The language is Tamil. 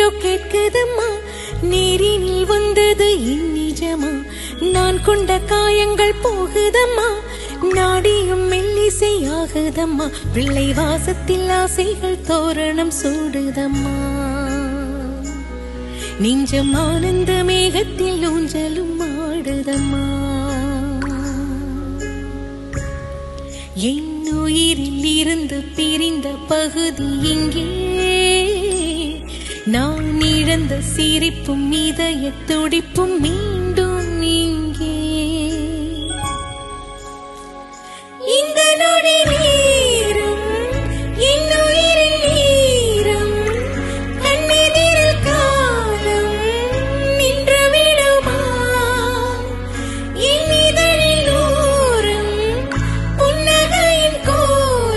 ஏதோ கேட்குதம்மா, நேரினில் வந்தது இந்நிஜமா, நான் கொண்ட காயங்கள் போகுதம்மா, நாடியும் மெல்லிசையாகுதம்மா, பிள்ளை வாசத்தில் ஆசைகள் தோரணம் சூடுதம்மா, நெஞ்சம் ஆனந்த மேகத்தில் ஊஞ்சலும் ஆடுதம்மா, என் உயிரில் இருந்து பிரிந்த பகுதி இங்கே, நான் இழந்த சிரிப்பும் இதய துடிப்பும்